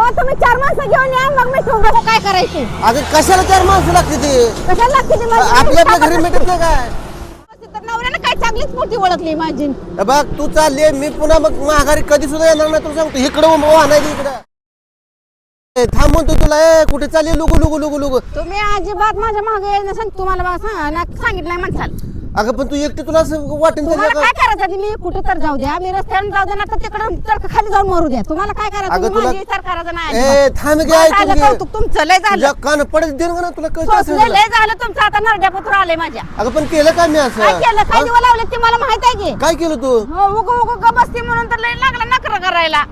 अहो तुम्ही 4 माणसं घेऊन या मग मी ठेवून बघू काय करायचे. अगं कशाला 4 माणसं लागते ते? कशाला लागते ते माझी? आपल्या घरी मिटत नाही काय? तर नवऱ्यानं काय चांगलीच मोठी ओळखली माझी. बघ तू चालली मी पुन्हा मग माघारी कधी सुद्धा येणार नाही. तुला सांगतो इकडं नाही इकडं थांब म्हणतो तुला. कुठे चालली लुगू लुगू लुगू लुगू? तुम्ही अजिबात माझ्या मागे यायला सांग. तुम्हाला सांगितलंय माणसाला. अगं पण तू एकटी तुला असं वाटेल तुम्हाला काय करायचं? मी कुठे तर जाऊ द्या, मी रस्त्यावर जाऊ द्या ना तर तिकडं तर खाली जाऊन मरू द्या. तुम्हाला काय करायचं? तुला माझी विचार करायचा नाही. ए थांब घे ऐकून घे. कौतुक तुमचं लय झालं. तुझ्या कान पडत देण ना तुला कळतं सोसलं असेल. लय झालं तुमचं. आता नरड्यापत्र आले माझ्या. अगं पण केलं काय मी असं? काय केलं? काय दिवं लावले ते मला माहित आहे की. काय केलं तू? हो उग उग ग बसती म्हणून तर लय लागला नखरा करायला.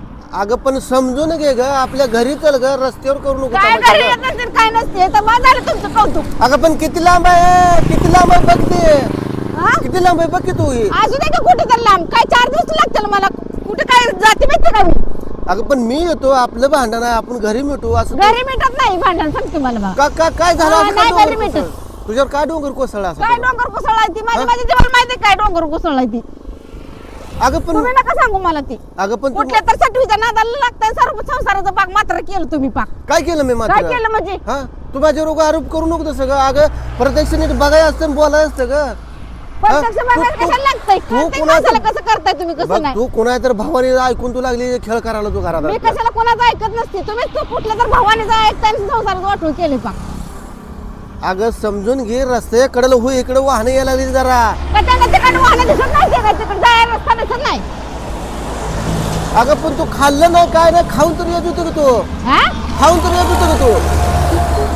अगं पण समजून घे ग. आपल्या घरी चल ग. रस्त्यावर करू नको काय तमाशा घरी ग. येत नसेल काय नसते तर बस झालं तुमचं कौतुक. अगं पण किती लांब आहे? किती लांब आहे बघ ते. हा? किती लांब आहे बघ की तू ही. अजून आहे का कुठे तर लांब? काय 4 दिवस लागतील मला. कुठे काय जाती माहिती का मी? अगं पण मी येतो. आपलं भांडण आहे. आपण घरी मिटू असं. घरी मिटत नाही भांडण सांगते मला बा. काय झालं हा, असं? नाही काय घरी डोंगर मिटत. कोसळलं? तुझ्यावर काय डोंगर कोसळला असं? काय डोंगर कोसळलाय ती माझी जीवाला माहिती काय डोंगर कोसळलाय ती. अगं पण तुम्ही नका सांगू मला ती. अगं पण तू कुठल्या तर सटवीच्या नादाला लागतंय. सर्व संसाराचं पाक मात्र केलं तुम्ही पाक. काय केलं मी मात्र? काय केलं म्हणजे? हा तू माझ्यावर उगा आरोप करू नको तसं ग. अगं प्रत्यक्ष नीट बघायला असतं आणि बोलायला असतं ग. प्रत्यक्ष बघायला कशाला लागतंय? कळतंय माणसाला कसं करताय तुम्ही कसं बघ नाही. तू कोणा तर भावाने ऐकून तू लागली खेळ करायला तू घरात मी कशाला कोणाचं ऐकत नसते. तुम्ही तो कुठल्या तर भावाने ऐकताय आणि संसारात वाटून केले पाक. अगं समजून घे. रस्ते कडेला हो इकडे वाहन यायला लागली जरा. का त्यांना तिकडे वाहनं दिसत नाही का? तिकडे जायला रस्ता दिसत नाही. अगं पण तू खाल्लं नाही काय नाही. खाऊन तर येत होतो का तू? हा? खाऊन तर येत होतो का तू?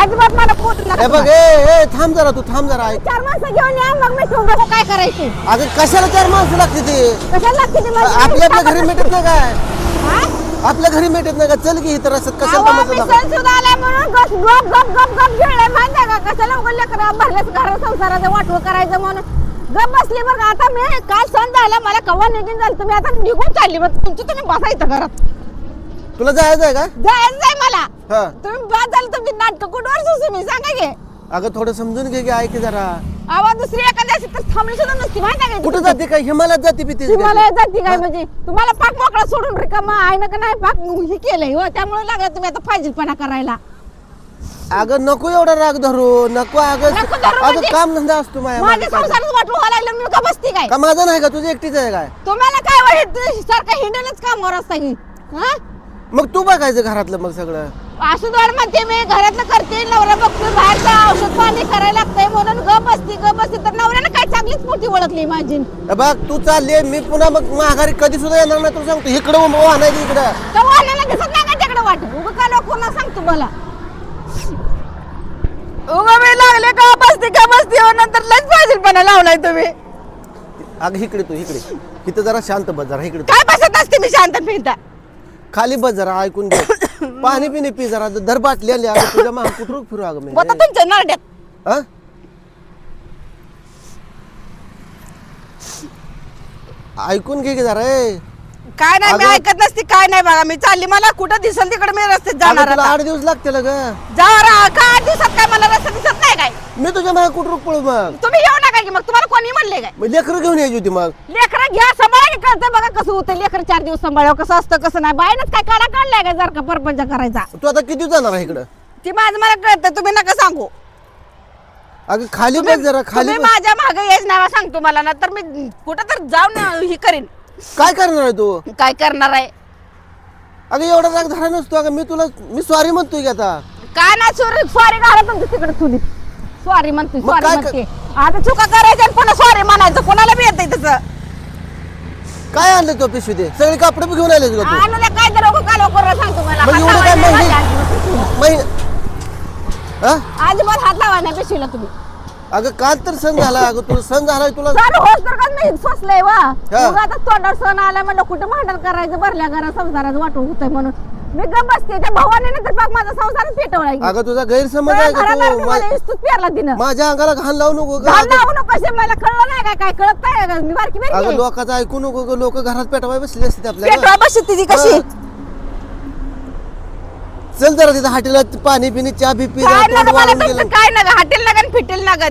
अजिबात मला पोट हे बघ ए थांब जरा. तू थांब जरा ऐक. 4 माणसं घेऊन या मग मी ठेवून बघू काय करायचे. अगं कशाला 4 माणसं लागते ते? कशाला लागते ते माझी? आपल्या घरी मिटत नाही काय? हा? आपल्या घरी मिटत नाही का? चल की इतर असं अहो, कशाला मी तमाशा सण सुद्धा आलाय म्हणून गप गप गप गप गप गिळलंय माहितीये का? कशाला उघड लेकरं भरल्यास घर संसाराचं वाटवं करायचं म्हणून गप बसली. बरं आता मी काल सण झाला मला कवा निघून झालं. तुम्ही आता निघून चालली बरं. तुमचं तुम्ही बसायचं घरात. तुला जायचं आहे का? जायचंय मला. हा तुम्ही बाद झालं तुमची नाटक कुठवर सुसू मी सांगा घे. अगं थोडं समजून घे की ऐक जरा. आवाज दुसरी एखादी असेल तर थांबली सुद्धा नसती माहिती आहे कुठं जाते काय? हिमालयात जाते पिते तुम्हाला जाती काय म्हणजे? तुम्हाला पाक मोकळा सोडून रिकामा आहे ना का नाही पाक हे केलंय हो. त्यामुळे लागला तुम्ही आता फाजीलपणा करायला. अगं नको एवढा राग धरू. नको अगं. नको धरू अगं म्हणजे? काम धंदा असतो माझ्या माझ्या संसारात वाटलं व्हायला लागलं मी का बसती काय? का माझा नाही का? तुझं एकटीच आहे काय? तुम्हाला काय वाटत सारखं हिंडणच कामावर असता की हा? मग तू बघायचं घरातलं मग सगळं. असं दोड म्हणते मी घरातलं करते नवरा बघतो बाहेरचं औषध पाणी करायला लागतंय म्हणून गप बसती तर नवऱ्यानं काय चांगलीच मोठी ओळखली माझी. हे बघ तू चालली मी पुन्हा मग माघारी कधी सुद्धा येणार नाही. तुला सांगतो इकडं नाही इकडं. तर वाहनाला दिसत नाही का तिकडे वाट? उगं का लोक कोणा सांगतो मला उगं मी लागले का बसती हो नंतर लयच फाजीलपणा लावलाय तुम्ही. अगं इकडे तू इकडे. इथं जरा शांत बस जरा इकडे. काय बसत असते मी शांत फिरता. खाली बस जरा ऐकून घे. पाणी पिणे पी जरा. धर बाटली आली. अगं तुझ्या माग कुठं फिरू अगं मी. होता तुमच्या नरड्यात. हा? ऐकून घे की जरा. काय नाही मी ऐकत नसते काय नाही बघा. मी चालली मला कुठं दिसल तिकडे मी रस्त्यात जाणार तुला आता. 8 दिवस लागतील ग. जा का 8 दिवसात काय मला रस्ता दिसत नाही काय? मी तुझ्या मागे कुठं पळू मग? तुम्ही येऊ नका की मग तुम्हाला कोणी म्हणले काय? मग लेकरं घेऊन यायची होती मग. लेकरं घ्या सांभाळा की कळतं बघा कसं होतं. लेकरं 4 दिवस सांभाळावं कसं असतं कसं नाही. बायनच काय काढा काढलाय का जर का परपंच करायचा? तू आता किती जाणार आहे इकडं? ती माझं मला कळतं तुम्ही नका सांगू. अगं खाली बस जरा. खाली तुम्ही बस. माझ्या मागे यायच नाही सांगतो मला ना तर मी कुठं तर जाऊन ही करीन. काय करणार आहे तू? काय करणार आहे? अगं एवढा राग धरा नसतो. अगं मी सॉरी म्हणतोय की आता. काय नाही सॉरी घाला तुमच्या तिकडे चुलीत. सॉरी म्हणतोय मग सॉरी काय म्हणते. आता चुका करायच्या आणि पुन्हा सॉरी म्हणायचं. कोणाला बी येतंय तसं. काय आणलं तो पिशवी दे? सगळे कपडे बी घेऊन आलेस का तू? आणलं काय तर लोक काय लोक सांगतो मला. मग हात एवढं काय लावायला महिने- नाही महिने हा? अजिबात हात लावा नाही पिशवीला तुम्ही. अगं काल तर सण झाला. अगं तुला सण झालाय तुला. चालू होत तर का मी फसलंय वा. हा. मग आता तोंडावर सण आला म्हणलं कुठं भांडण करायचं भरल्या घरा संसाराचं वाटून होतंय म्हणून मी गप बसते. त्या भावाने तर पाक माझा संसारच पेटवलाय. अगं तुझा गैरसमज आहे का तू? पेरला तिनं. माझ्या अंगाला घाण लावू नको ग. घाल लावू नको कसे मला कळलं नाही काय काय कळत काय का? मी बारकी अगं बारकी लोकांचं ऐकू नको ग. लोक घरात पेटवाय बसले असते आपल्याला. पेटवा बसते तिची कशी. हा. चल जरा तिथं हाटेला पाणी पिणी चहा बी पी. काय तोंड नका मला वाळून तुमचं गेलं. काय नका हॉटेल नका आणि फिटेल नका.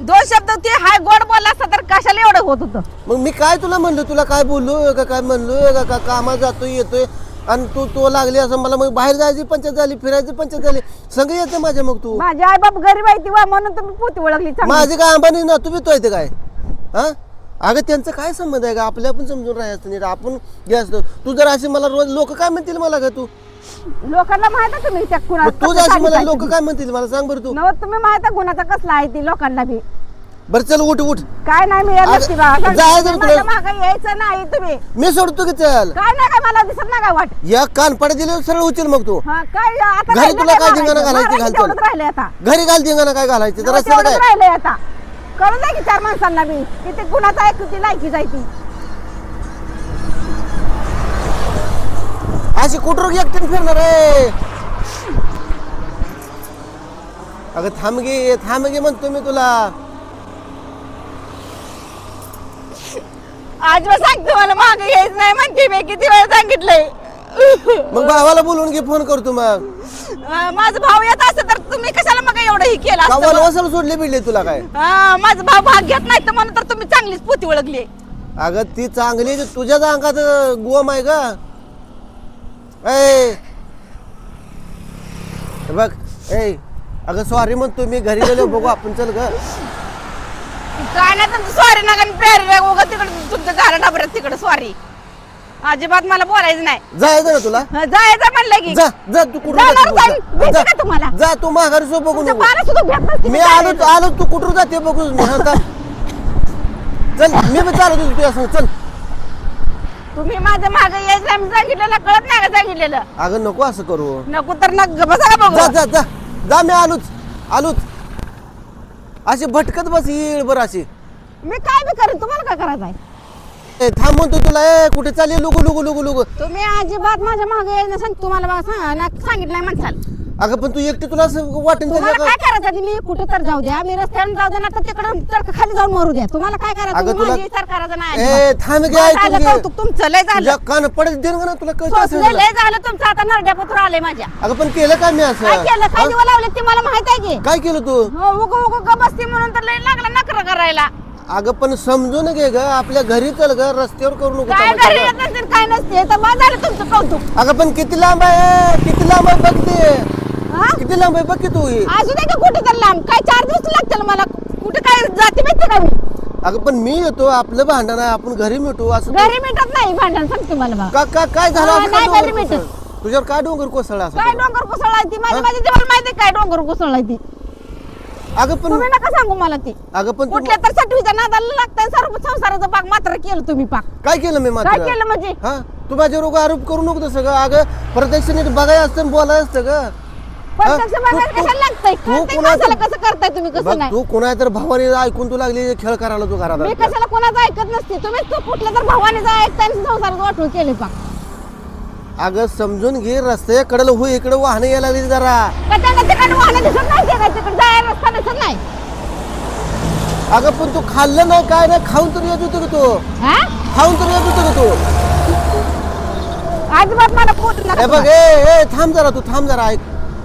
2 शब्द ते हाय गोड बोलला असता तर कशाला एवढं होत होतं. मग मी काय तुला म्हणलो? तुला काय बोललो का काय म्हणलो का कामात जातोय येतोय? आणि तू लागली असं मला मग बाहेर जायची पंचायत झाली, फिरायची पंचायत झाली, संग येते माझ्या मग तू. माझी आई बाप गरीब आहे ती वा म्हणून तुम्ही पोती ओळखली चांगली. माझी काय अंबानी ना तुम्ही तो येते काय हा? अगं त्यांचं काय संबंध आहे का? आपल्या पण समजून राहायचं नाही आपण हे असतो. तू जर अशी मला रोज लोक काय म्हणतील मला का तू? लोकांना माहित आहे तुम्ही त्या मग कुणाला तू जशी मला लोक काय म्हणतील मला सांग बरं तू. नव तुम्ही माहित आहे गुणाचा कसला आहे ती लोकांना बी. बरं चल उठ उठ. काय नाही मी अगं, नसती बा. जायचं तुला. माझ्या मागं यायचं नाही तुम्ही. मी सोडतो की चल. काय नाही काय मला दिसत नाही काय वाट. या कानपाडा दिले सरळ उचल मग तू. हा काय आता घरी राहिलं तुला काय नाही धिंगाणा मारायचं. घालायची घाल तेवढंच चल. राहिलंय आता. घरी घाल धिंगाणा काय घालायचे जरा सरळ तेवढंच काय. राहिलंय आता. करू द्या की 4 माणसांना बी किती गुणाचा आहे किती लायकी जायची. अशी कुठं एकटीन फिरणार आहे? अगं थांब गे म्हणतो मी तुला. आज मी सांगते मला मागे यायचं नाही म्हणते मी किती वेळ सांगितलंय. मग भावाला बोलवून घे फोन करतो मग. माझा भाऊ येत असं तर तुम्ही कशाला मग एवढं ही केलं असतं गावाला मग? वसाला सोडले बिडले तुला काय? माझा भाऊ भाग घेत नाही तर म्हणून तर तुम्ही चांगलीच पोती ओळखली. अगं ती चांगली आहे, तुझ्याच अंगात गोम आहे का? ए हे बघ ए अगं सॉरी म्हणतो मी घरी गेलो बघू आपण चल ग. काय नाही तुमचं सॉरी नका प्यारे उगा तिकडे तुमचं घरा डाबऱ्यात तिकडे सॉरी. अजिबात मला बोलायचं नाही. जायचं ना तुला? जायचं म्हणलं की जा जा तू कुठं जाणार जाते जाईल. बघू. भीती जा. का तुम्हाला? जा तू माघारी सो बघू तुमचं नको. बारा सुद्धा घेत नसते मी मी आलो तू कुठं जाते बघू मी. हा, जा. चल मी पण चालत होतो तुझ्या संग चल. तुम्ही माझ्या मागे यायचं नाही मी सांगितलेलं कळत नाही का सांगितलेलं. अगं नको असं करू. नको तर नका बसा का जा बघू. जा जा जा मी आलोच अशी भटकत बस येईल बरं अशी. मी काय बी करेन तुम्हाला काय करायचं आहे. ए, थांब म्हणतो तुला ए कुठे चालली लुगू. तुम्ही अजिबात माझ्या मागे यायचं सांग तुम्हाला बघा सांगितलं नाही म्हणसाल. अगं पण तू एकटी तुला असं वाटेल तुम्हाला का? काय करायचं आहे? मी कुठे तर जाऊ द्या मी रस्त्यावर जाऊ द्या ना तर तिकडं तर खाली जाऊन मरू द्या. तुम्हाला काय करायचं अगं तुम्ही तुला- माझी विचार करायचा नाही ए अजिबात. थांब घे बस ऐकून झालं घे. कौतुक तुमचं लय झालं. तुझ्या कान पडत देईन का ना तुला कळत असेल सोसलं तुला. लय झालं तुमचं आता नरड्यापत्र आलंय माझ्या. अगं पण केलं काय मी काय असं केलं काय हा? दिवं लावले ते मला माहित आहे की. काय केलं तू? हो उग ग बसती म्हणून तर लय लागला नकर करायला. अगं पण समजून घे ग आपल्या घरी चल ग रस्त्यावर करू नको काय तमाशा घरी ग. येत नसेल काय नसते तर बस झालं तुमचं कौतुक. अगं पण किती लांब आहे बघ ते. हा? किती लांब आहे बघ की तू ही. असू दे का कुठे तर लांब काय 4 दिवस लागतील मला कुठे काय जाते माहिती का मी. अगं पण मी येतो आपलं भांडण आहे आपण घरी मिटू असं घरी मिटत नाही भांडण सांगते मला बघा. काय झालं हा, असं नाही काय घरी डोंगर मिटत. कोसळलं? तुझ्यावर काय डोंगर कोसळला असं काय तुला? डोंगर कोसळलाय ती हा? माझ्या जीवाला माहिती काय डोंगर कोसळलाय ती. अगं पण तुम्ही नका सांगू मला ती. अगं पण तू कुठल्या तर सटवीच्या नादाला लागताय सर्व संसाराचं पाक मात्र केलं तुम्ही पाक. काय केलं मी मात्र काय केलं म्हणजे हा तू माझ्यावर उगा आरोप करू नको तसं ग. अगं प्रत्यक्ष नीट बघायला असतं आणि बोलायला असतं ग. प्रत्यक्ष बघायला तू- कशाला लागतंय तू कळतंय कुणाचं- माणसाला कसं करताय तुम्ही कसं बघ नाही. तू कोणा तर भावाने ऐकून तू लागली खेळ करायला तू मी घरात कशाला कोणाचं ऐकत नसते तुम्ही तो कुठल्या तर भावाने जा ऐकताय आणि संसाराचं वाटून केले पाक. अगं समजून घे रस्त्या कडेला हो इकडे वाहन यायला लागली जरा. का त्यांना तिकडे वाहनं दिसत नाही ते काय तिकडे जायला रस्ता दिसत नाही. अगं पण तू खाल्लं नाही काय नाही खाऊन तर येत होतो का तू हा खाऊन तर येत होतो का तू. अजिबात मला पोट हे बघ ए थांब जरा तू थांब जरा ऐक